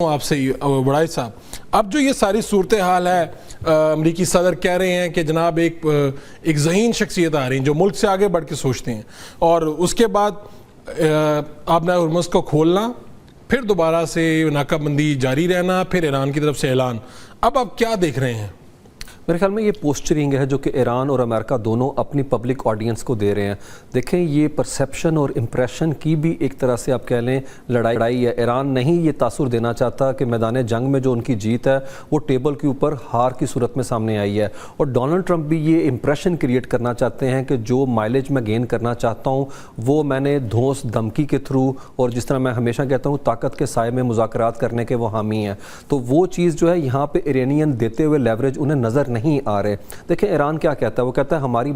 آپ سے بڑائی صاحب، اب جو یہ ساری صورتحال ہے، امریکی صدر کہہ رہے ہیں کہ جناب ایک ذہین شخصیت آ رہی ہیں جو ملک سے آگے بڑھ کے سوچتے ہیں، اور اس کے بعد آبنائے ہرمز کو کھولنا، پھر دوبارہ سے ناکہ بندی جاری رہنا، پھر ایران کی طرف سے اعلان. اب آپ کیا دیکھ رہے ہیں؟ میرے خیال میں یہ پوسچرنگ ہے جو کہ ایران اور امریکہ دونوں اپنی پبلک آڈینس کو دے رہے ہیں. دیکھیں یہ پرسیپشن اور امپریشن کی بھی ایک طرح سے آپ کہہ لیں لڑائی ہے. ایران نہیں یہ تاثر دینا چاہتا کہ میدان جنگ میں جو ان کی جیت ہے وہ ٹیبل کے اوپر ہار کی صورت میں سامنے آئی ہے، اور ڈونلڈ ٹرمپ بھی یہ امپریشن کریٹ کرنا چاہتے ہیں کہ جو مائلیج میں گین کرنا چاہتا ہوں وہ میں نے دھوس دھمکی کے تھرو، اور جس طرح میں ہمیشہ کہتا ہوں طاقت کے سائے میں مذاکرات کرنے کے وہ حامی ہیں. تو وہ چیز جو ہے یہاں پہ ایرانین دیتے ہوئے لیوریج انہیں نظر نہیں آ رہے. دیکھیں ایران کیا کہتا ہے، وہ کہتا ہے ہماری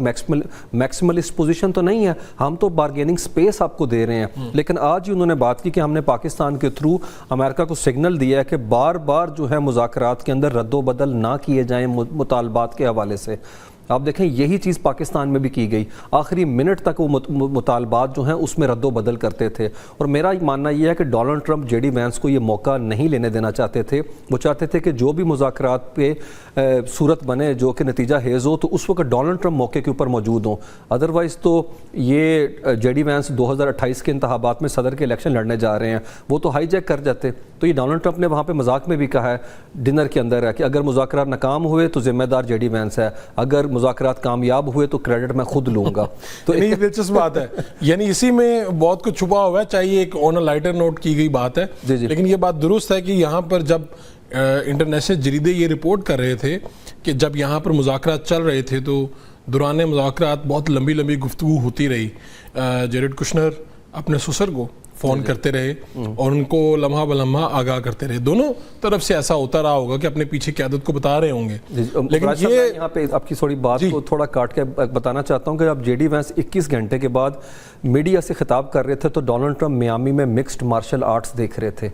میکسملسٹ پوزیشن تو نہیں ہے، ہم تو بارگیننگ سپیس آپ کو دے رہے ہیں. لیکن آج ہی انہوں نے بات کی کہ ہم نے پاکستان کے تھرو امریکہ کو سگنل دیا ہے کہ بار بار جو ہے مذاکرات کے اندر رد و بدل نہ کیے جائیں مطالبات کے حوالے سے. آپ دیکھیں یہی چیز پاکستان میں بھی کی گئی، آخری منٹ تک وہ مطالبات جو ہیں اس میں رد و بدل کرتے تھے. اور میرا ماننا یہ ہے کہ Donald Trump J D Vance کو یہ موقع نہیں لینے دینا چاہتے تھے. وہ چاہتے تھے کہ جو بھی مذاکرات پہ صورت بنے جو کہ نتیجہ خیز ہو تو اس وقت ڈونلڈ ٹرمپ موقع کے اوپر موجود ہوں. ادروائز تو یہ جے ڈی وینس 2028 کے انتخابات میں صدر کے الیکشن لڑنے جا رہے ہیں، وہ تو ہائی جیک کر جاتے. تو یہ ڈونلڈ ٹرمپ نے وہاں پہ مذاق میں بھی کہا ہے ڈنر کے اندر ہے کہ اگر مذاکرات ناکام ہوئے تو ذمہ دار جے ڈی وینس ہے، اگر مذاکرات کامیاب ہوئے تو کریڈٹ میں خود لوں گا. تو یہ دلچسپ بات ہے، یعنی اسی میں بہت کچھ چھپا ہوا ہے. چاہیے ایک آن اے لائٹر نوٹ کی گئی بات ہے، لیکن یہ بات درست ہے کہ یہاں پر جب انٹرنیشنل جریدے یہ رپورٹ کر رہے تھے کہ جب یہاں پر مذاکرات چل رہے تھے تو دوران مذاکرات بہت لمبی گفتگو ہوتی رہی. جیریڈ کشنر اپنے سسر کو فون کرتے رہے اور ان کو لمحہ بلمحہ آگاہ کرتے رہے. دونوں طرف سے ایسا ہوتا رہا ہوگا کہ اپنے پیچھے قیادت کو بتا رہے ہوں گے. لیکن یہ یہاں پہ آپ کی تھوڑی بات کو تھوڑا کاٹ کے بتانا چاہتا ہوں کہ اب جے ڈی وینس 21 گھنٹے کے بعد میڈیا سے خطاب کر رہے تھے تو ڈونلڈ ٹرمپ میامی میں مکسڈ مارشل آرٹس دیکھ رہے تھے.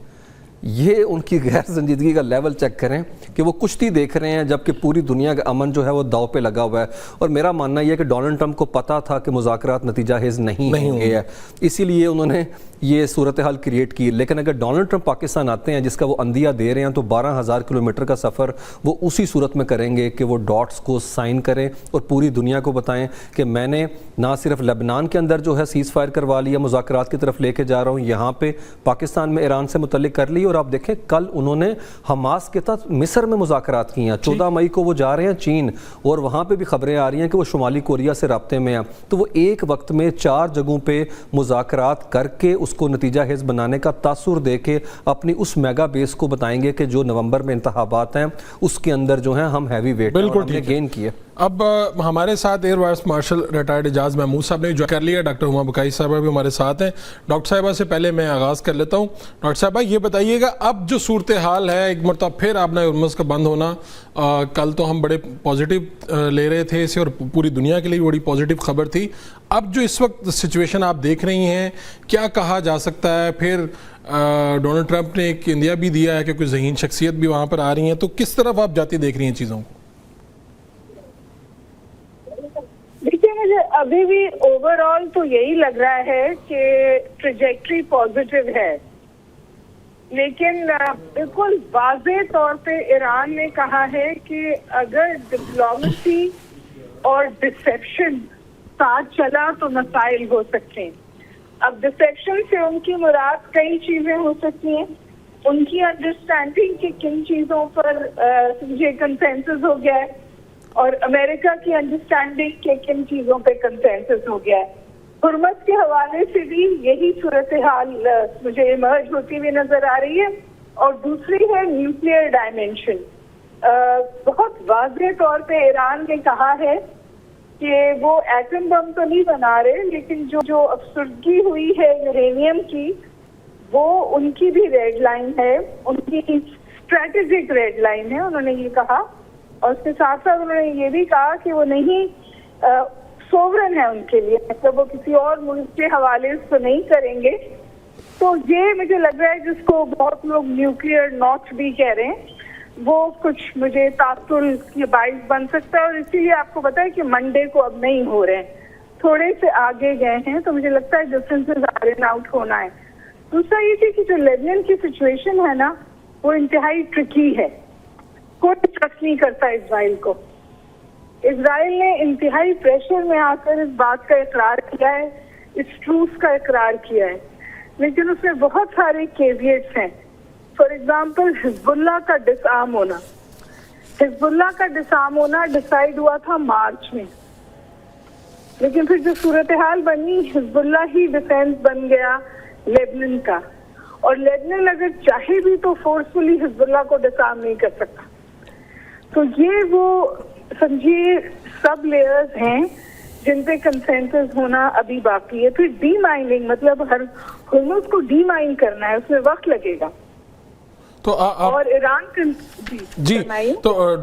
یہ ان کی غیر سنجیدگی کا لیول چیک کریں کہ وہ کشتی دیکھ رہے ہیں جبکہ پوری دنیا کا امن جو ہے وہ داؤ پہ لگا ہوا ہے. اور میرا ماننا یہ ہے کہ ڈونلڈ ٹرمپ کو پتا تھا کہ مذاکرات نتیجہ خیز نہیں ہوں گے، اسی لیے انہوں نے یہ صورتحال کریٹ کی. لیکن اگر ڈونلڈ ٹرمپ پاکستان آتے ہیں جس کا وہ اندیا دے رہے ہیں تو 12,000 کلومیٹر کا سفر وہ اسی صورت میں کریں گے کہ وہ ڈاٹس کو سائن کریں اور پوری دنیا کو بتائیں کہ میں نے نہ صرف لبنان کے اندر جو ہے سیز فائر کروا لیا، مذاکرات کی طرف لے کے جا رہا ہوں، یہاں پہ پاکستان میں ایران سے متعلق کر لی. اور آپ دیکھیں کل انہوں نے حماس کے تحت مصر میں مذاکرات کی ہیں. 14 مئی کو وہ جا رہے ہیں چین، اور وہاں پہ بھی خبریں آ رہی ہیں کہ وہ شمالی کوریا سے رابطے میں ہیں. تو وہ ایک وقت میں 4 جگہوں پہ مذاکرات کر کے اس کو نتیجہ خیز بنانے کا تاثر دے کے اپنی اس میگا بیس کو بتائیں گے کہ جو نومبر میں انتخابات ہیں اس کے اندر جو ہیں ہم ہیوی ویٹ نے گین کیے. اب ہمارے ساتھ ایئر وائس مارشل ریٹائرڈ اعجاز محمود صاحب نے جو کر لیا، ڈاکٹر ہما بکائی صاحبہ بھی ہمارے ساتھ ہیں. ڈاکٹر صاحبہ سے پہلے میں آغاز کر لیتا ہوں. ڈاکٹر صاحبہ یہ بتائیے گا اب جو صورتحال ہے، ایک مرتبہ پھر آبنائے ہرمز کا بند ہونا، کل تو ہم بڑے پازیٹیو لے رہے تھے اسے اور پوری دنیا کے لیے بڑی پازیٹیو خبر تھی. اب جو اس وقت سچویشن آپ دیکھ رہی ہیں، کیا کہا جا سکتا ہے؟ پھر ڈونلڈ ٹرمپ نے ایک اندیا بھی دیا ہے کہ کوئی ذہین شخصیت بھی وہاں پر آ رہی ہیں، تو کس طرف آپ جاتی دیکھ رہی ہیں چیزوں کو؟ دیکھیے مجھے ابھی بھی اوور آل تو یہی لگ رہا ہے کہ ٹریجیکٹری پازیٹیو ہے، لیکن بالکل واضح طور پہ ایران نے کہا ہے کہ اگر ڈپلومیسی اور ڈسیپشن ساتھ چلا تو مسائل ہو سکتے ہیں. اب ڈسیپشن سے ان کی مراد کئی چیزیں ہو سکتی ہیں. ان کی انڈرسٹینڈنگ کہ کن چیزوں پر سمجھے کنسنسس ہو گیا ہے، اور امریکہ کی انڈرسٹینڈنگ کہ کن چیزوں پہ کنسنسس ہو گیا ہے. حرمت کے حوالے سے بھی یہی صورتحال مجھے ایمرج ہوتی ہوئی نظر آ رہی ہے. اور دوسری ہے نیوکلیئر ڈائمینشن. بہت واضح طور پہ ایران نے کہا ہے کہ وہ ایٹم بم تو نہیں بنا رہے، لیکن جو افسردگی ہوئی ہے یورینیم کی وہ ان کی بھی ریڈ لائن ہے، ان کی اسٹریٹجک ریڈ لائن ہے، انہوں نے یہ کہا. اور اس کے ساتھ ساتھ انہوں نے یہ بھی کہا کہ وہ نہیں سوورن ہے ان کے لیے، مطلب وہ کسی اور ملک کے حوالے سے نہیں کریں گے. تو یہ مجھے لگ رہا ہے جس کو بہت لوگ نیوکلیئر ناٹ بھی کہہ رہے ہیں، وہ کچھ مجھے تعطل کی باعث بن سکتا ہے. اور اسی لیے آپ کو پتا ہے کہ منڈے کو اب نہیں ہو رہے ہیں، تھوڑے سے آگے گئے ہیں، تو مجھے لگتا ہے ڈفرینسز آئرن آؤٹ ہونا ہے. دوسرا یہ تھی کہ جو لیبنان کی سچویشن ہے نا، وہ انتہائی ٹرکی ہے. کوئی ٹرسٹ نہیں کرتا اسرائیل کو. اسرائیل نے انتہائی پریشر میں آ کر اس بات کا اقرار کیا ہے, اس ٹروس کا اقرار کیا ہے, لیکن اس میں بہت سارے کیویٹس ہیں. فار ایگزامپل حزب اللہ کا ڈس آرم ہونا. حزب اللہ کا ڈس آرم ہونا ڈیسائیڈ ہوا تھا مارچ میں, لیکن پھر جو صورتحال بنی حزب اللہ ہی ڈیفینس بن گیا لیبنان کا, اور لیبنان اگر چاہے بھی تو فورسفلی حزب اللہ کو ڈس آرم نہیں کر سکتا. تو یہ وہ سمجھیے سب لیئرز ہیں جن پہ کنسنسس ہونا ابھی باقی ہے. پھر ڈی مائننگ, مطلب ہر حکومت کو ڈی مائن کرنا ہے, اس میں وقت لگے گا. تو اور ایران جی فرمائیے. تو